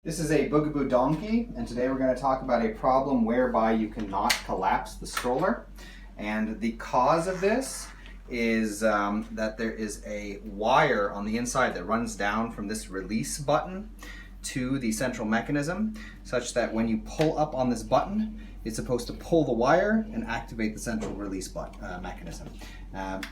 This is a Bugaboo Donkey, and today we're going to talk about a problem whereby you cannot collapse the stroller. And the cause of this is that there is a wire on the inside that runs down from this release button to the central mechanism, such that when you pull up on this button, it's supposed to pull the wire and activate the central release mechanism.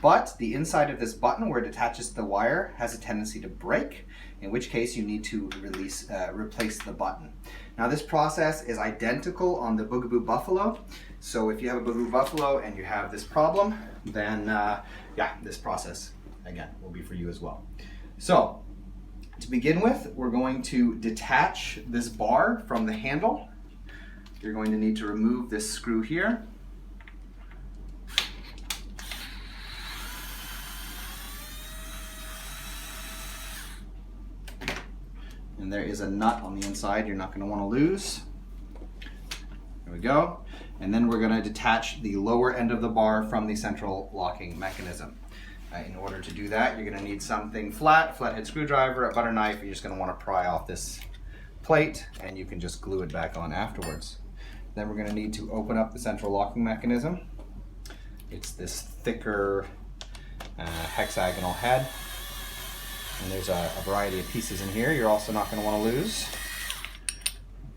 But the inside of this button, where it attaches to the wire, has a tendency to break, in which case you need to replace the button. Now this process is identical on the Bugaboo Buffalo. So if you have a Bugaboo Buffalo and you have this problem, then yeah, this process again will be for you as well. So to begin with, we're going to detach this bar from the handle. You're going to need to remove this screw here. And there is a nut on the inside you're not going to want to lose. There we go. And then we're going to detach the lower end of the bar from the central locking mechanism. In order to do that, you're going to need something flat, flathead screwdriver, a butter knife. You're just going to want to pry off this plate, and you can just glue it back on afterwards. Then we're going to need to open up the central locking mechanism. It's this thicker hexagonal head. And there's a variety of pieces in here you're also not going to want to lose.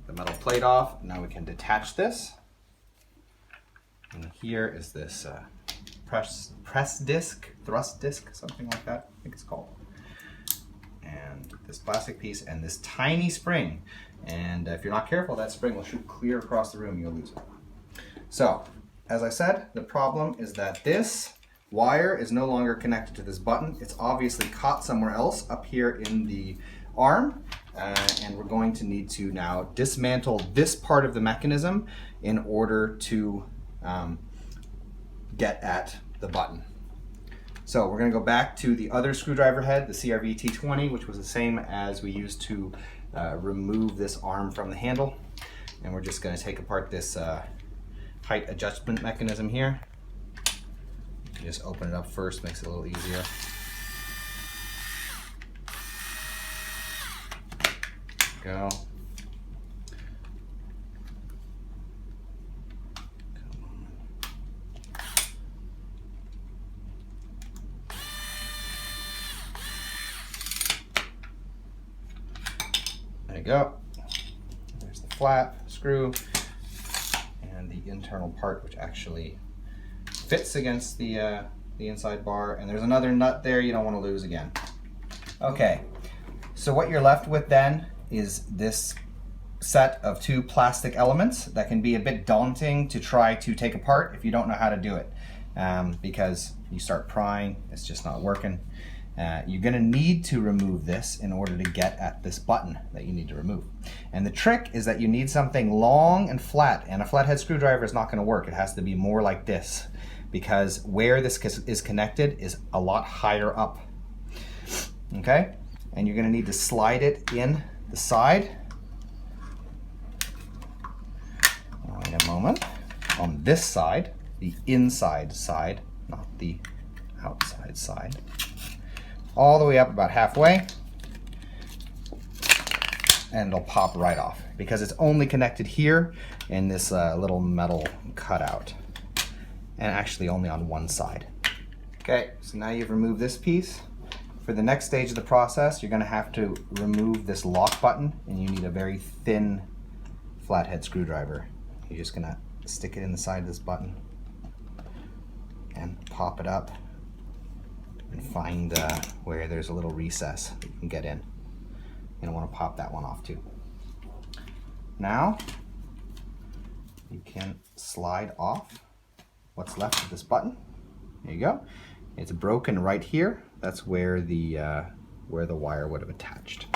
The metal plate off. Now we can detach this. And here is this press disc, thrust disc, something like that, I think it's called. And this plastic piece and this tiny spring. And if you're not careful, that spring will shoot clear across the room, you'll lose it. So, as I said, the problem is that this wire is no longer connected to this button. It's obviously caught somewhere else up here in the arm, and we're going to need to now dismantle this part of the mechanism in order to get at the button. So we're going to go back to the other screwdriver head, the CRV T20, which was the same as we used to remove this arm from the handle. And we're just going to take apart this height adjustment mechanism here. You just open it up first, makes it a little easier. Go. Come on. There you go. There's the flap, screw, and the internal part, which actually fits against the inside bar, and there's another nut there you don't want to lose again. Okay, so what you're left with then is this set of two plastic elements that can be a bit daunting to try to take apart if you don't know how to do it, because you start prying, it's just not working. You're going to need to remove this in order to get at this button that you need to remove. And the trick is that you need something long and flat, and a flathead screwdriver is not going to work. It has to be more like this, because where this is connected is a lot higher up. Okay? And you're going to need to slide it in the side. Wait a moment. On this side, the inside side, not the outside side. All the way up about halfway, and it'll pop right off because it's only connected here in this little metal cutout, and actually only on one side. Okay, so now you've removed this piece. For the next stage of the process, you're going to have to remove this lock button, and you need a very thin flathead screwdriver. You're just going to stick it in the side of this button and pop it up. And find where there's a little recess that you can get in. And I want to pop that one off too. Now you can slide off what's left of this button. There you go. It's broken right here. That's where the wire would have attached.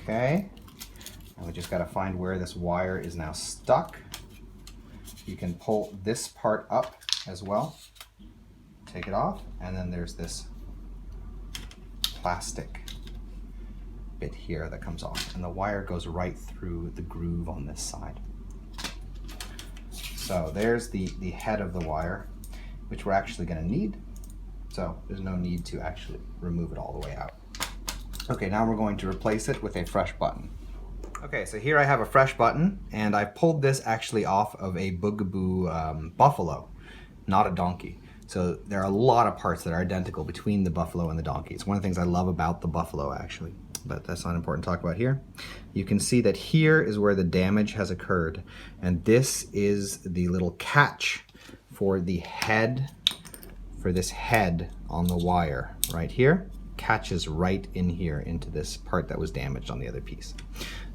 Okay. And we just got to find where this wire is now stuck. You can pull this part up as well. Take it off, and then there's this plastic bit here that comes off, and the wire goes right through the groove on this side. So there's the head of the wire, which we're actually going to need. So there's no need to actually remove it all the way out. Okay, now we're going to replace it with a fresh button. Okay, so here I have a fresh button, and I pulled this actually off of a Bugaboo buffalo, not a donkey. So there are a lot of parts that are identical between the buffalo and the donkey. It's one of the things I love about the buffalo, actually, but that's not important to talk about here. You can see that here is where the damage has occurred, and this is the little catch for the head, for this head on the wire right here. Catches right in here into this part that was damaged on the other piece.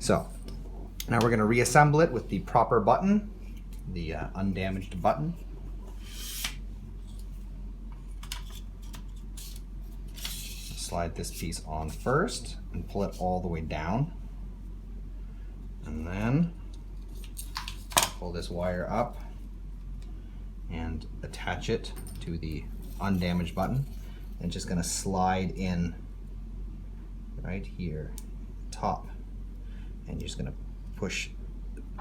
So now we're going to reassemble it with the proper button, the undamaged button. Slide this piece on first and pull it all the way down, and then pull this wire up and attach it to the undamaged button. And just going to slide in right here, top, and you're just going to push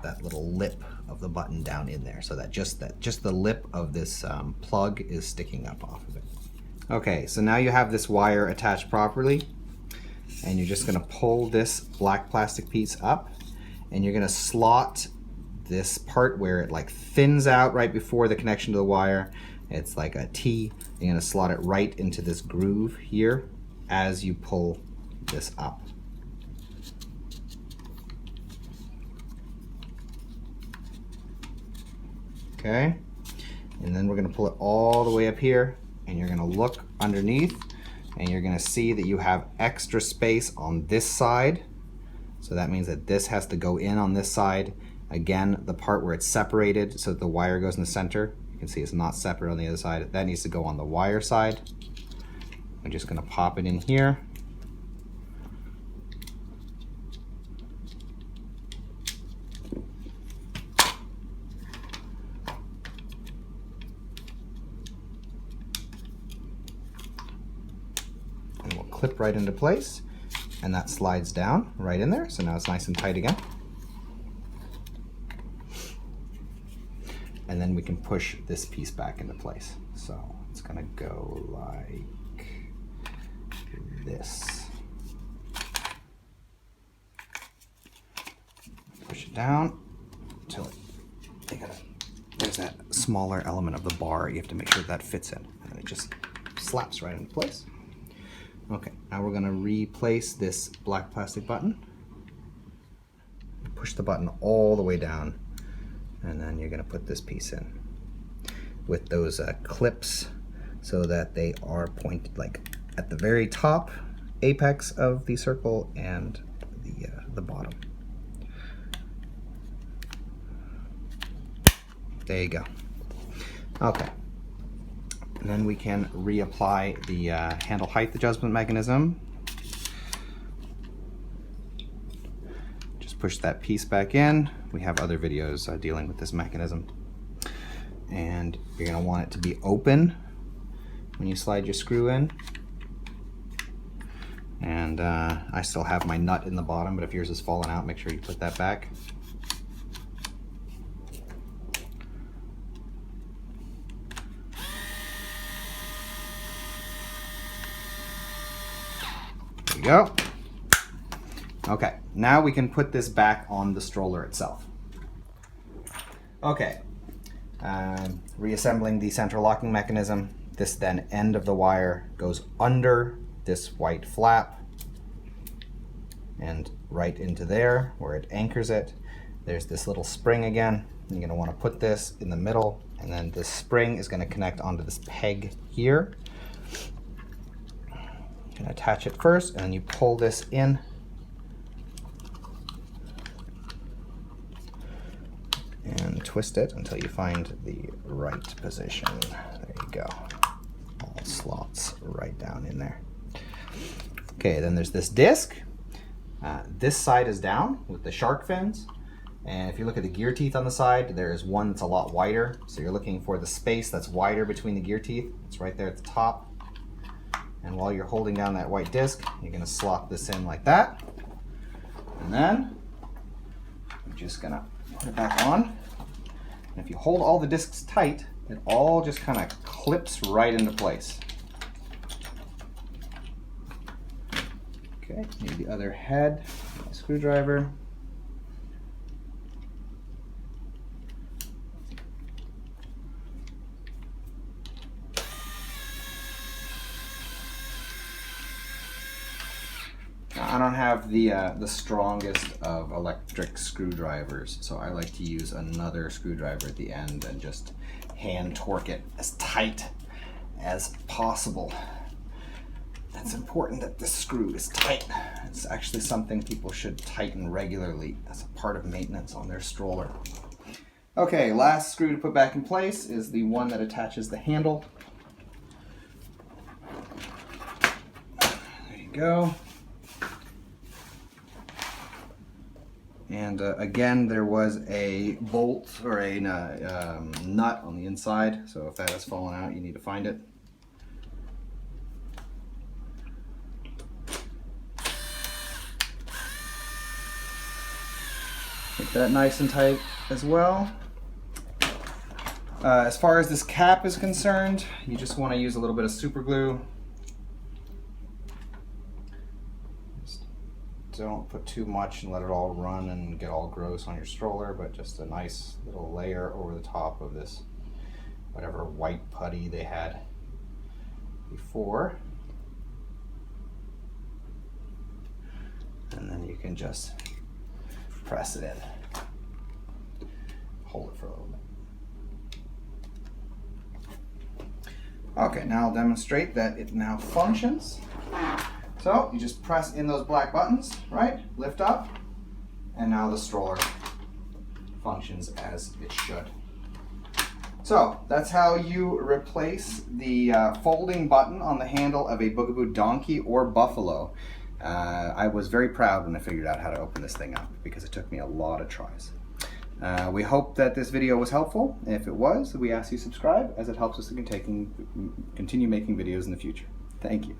that little lip of the button down in there, so that just the lip of this plug is sticking up off of it. Okay, so now you have this wire attached properly, and you're just going to pull this black plastic piece up, and you're going to slot this part where it like thins out right before the connection to the wire. It's like a T. You're going to slot it right into this groove here as you pull this up. Okay, and then we're going to pull it all the way up here, and you're going to look underneath, and you're going to see that you have extra space on this side. So that means that this has to go in on this side. Again, the part where it's separated so that the wire goes in the center, you can see it's not separate on the other side. That needs to go on the wire side. I'm just going to pop it in here. And we'll clip right into place, and that slides down right in there. So now it's nice and tight again. And then we can push this piece back into place. So it's gonna go like this. Push it down until there's that smaller element of the bar. You have to make sure that fits in, and then it just slaps right into place. Okay, now we're gonna replace this black plastic button. Push the button all the way down, and then you're going to put this piece in with those clips so that they are pointed like at the very top apex of the circle and the bottom. There you go. Okay, and then we can reapply the handle height adjustment mechanism. Push that piece back in. We have other videos dealing with this mechanism. And you're going to want it to be open when you slide your screw in. And I still have my nut in the bottom, but if yours has fallen out, make sure you put that back. There you go. Okay, now we can put this back on the stroller itself. Okay, reassembling the central locking mechanism. This then end of the wire goes under this white flap and right into there where it anchors it. There's this little spring again. You're going to want to put this in the middle, and then this spring is going to connect onto this peg here. You can attach it first, and then you pull this in. And twist it until you find the right position. There you go. All slots right down in there. Okay, then there's this disc. This side is down with the shark fins. And if you look at the gear teeth on the side, there is one that's a lot wider. So you're looking for the space that's wider between the gear teeth. It's right there at the top. And while you're holding down that white disc, you're going to slot this in like that. And then you're just going to put it back on. And if you hold all the discs tight, it all just kind of clips right into place. Okay, Okay, need the other head, screwdriver. I don't have the strongest of electric screwdrivers, so I like to use another screwdriver at the end and just hand torque it as tight as possible. It's important that this screw is tight. It's actually something people should tighten regularly as a part of maintenance on their stroller. Okay, last screw to put back in place is the one that attaches the handle. There you go. And again, there was a bolt or a nut on the inside, so if that has fallen out, you need to find it. Make that nice and tight as well. As far as this cap is concerned, you just want to use a little bit of super glue. Don't put too much and let it all run and get all gross on your stroller, but just a nice little layer over the top of this whatever white putty they had before. And then you can just press it in. Hold it for a little bit. Okay, now I'll demonstrate that it now functions. So you just press in those black buttons, right? Lift up, and now the stroller functions as it should. So that's how you replace the folding button on the handle of a Bugaboo Donkey or Buffalo. I was very proud when I figured out how to open this thing up because it took me a lot of tries. We hope that this video was helpful. If it was, we ask you to subscribe as it helps us to continue making videos in the future. Thank you.